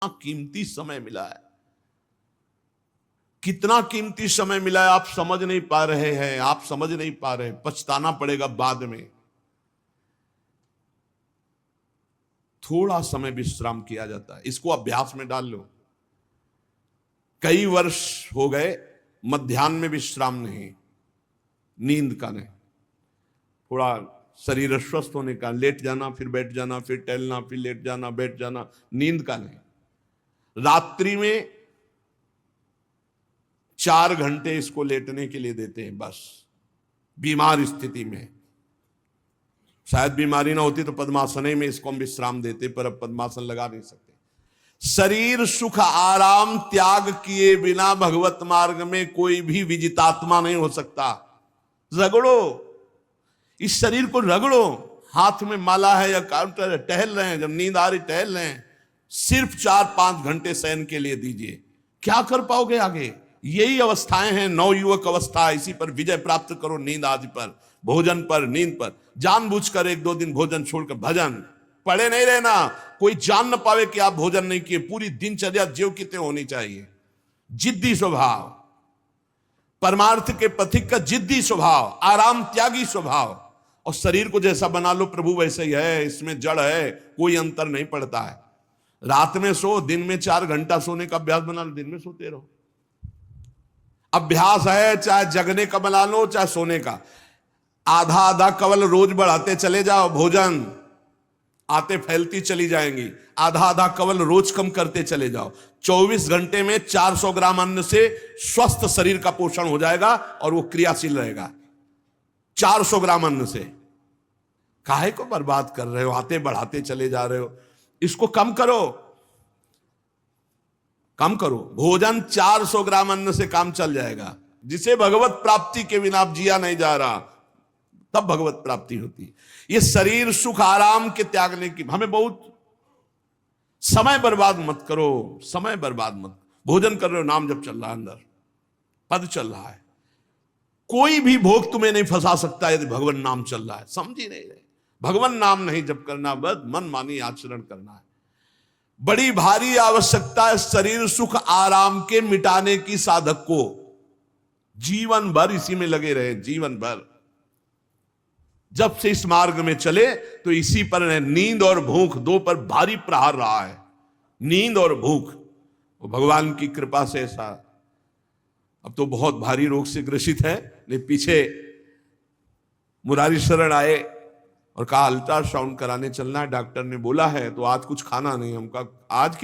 कितना कीमती समय मिला है, कितना कीमती समय मिला है, आप समझ नहीं पा रहे हैं, आप समझ नहीं पा रहे, पछताना पड़ेगा बाद में। थोड़ा समय विश्राम किया जाता है, इसको अभ्यास में डाल लो। कई वर्ष हो गए मध्याह्न में विश्राम नहीं, नींद का नहीं, थोड़ा शरीर स्वस्थ होने का, लेट जाना फिर बैठ जाना, फिर टहलना, फिर लेट जाना बैठ जाना, नींद का नहीं। रात्रि में 4 घंटे इसको लेटने के लिए देते हैं बस, बीमार स्थिति में। शायद बीमारी ना होती तो पद्मासन में इसको हम विश्राम देते, पर अब पद्मासन लगा नहीं सकते। शरीर सुख आराम त्याग किए बिना भगवत मार्ग में कोई भी विजितात्मा नहीं हो सकता। रगड़ो, इस शरीर को रगड़ो, हाथ में माला है या काउंटर है, टहल रहे हैं, जब नींद आ रही टहल रहे हैं, सिर्फ 4-5 घंटे शयन के लिए दीजिए। क्या कर पाओगे आगे? यही अवस्थाएं हैं, नवयुवक अवस्था। इसी पर विजय प्राप्त करो, नींद आदि पर, भोजन पर, नींद पर। जानबूझकर 1-2 दिन भोजन छोड़कर भजन पड़े नहीं रहना, कोई जान न पावे कि आप भोजन नहीं किए। पूरी दिनचर्या ज्यों की त्यों होनी चाहिए। जिद्दी स्वभाव, परमार्थ के पथिक का जिद्दी स्वभाव, आराम त्यागी स्वभाव। और शरीर को जैसा बना लो प्रभु वैसे ही है, इसमें जड़ है, कोई अंतर नहीं पड़ता है। रात में सो, दिन में 4 घंटा सोने का अभ्यास बना लो, दिन में सोते रहो। अभ्यास है, चाहे जगने का बना लो चाहे सोने का। आधा आधा कवल रोज बढ़ाते चले जाओ, भोजन आते फैलती चली जाएंगी। आधा आधा कवल रोज कम करते चले जाओ। 24 घंटे में 400 ग्राम अन्न से स्वस्थ शरीर का पोषण हो जाएगा और वो क्रियाशील रहेगा। 400 ग्राम अन्न से काहे को बर्बाद कर रहे हो? आते बढ़ाते चले जा रहे हो, इसको कम करो, कम करो। भोजन 400 ग्राम अन्न से काम चल जाएगा। जिसे भगवत प्राप्ति के बिना आप जिया नहीं जा रहा, तब भगवत प्राप्ति होती है। ये शरीर सुख आराम के त्यागने की, हमें बहुत समय बर्बाद मत करो, समय बर्बाद मत। भोजन कर रहे हो, नाम जब चल रहा है, अंदर पद चल रहा है, कोई भी भोग तुम्हें नहीं फंसा सकता यदि भगवान नाम चल रहा है। समझ ही नहीं रहे, भगवान नाम नहीं जब करना, बस मन मानी आचरण करना है। बड़ी भारी आवश्यकता है शरीर सुख आराम के मिटाने की साधक को। जीवन भर इसी में लगे रहे, जीवन भर। जब से इस मार्ग में चले तो इसी पर नींद और भूख, दो पर भारी प्रहार रहा है, नींद और भूख। वो भगवान की कृपा से ऐसा, अब तो बहुत भारी रोग से ग्रसित है। लेकिन पीछे मुरारी शरण आए और कहा अल्ट्रासाउंड कराने चलना है, डॉक्टर ने बोला है, तो आज कुछ खाना नहीं। हम कहा आज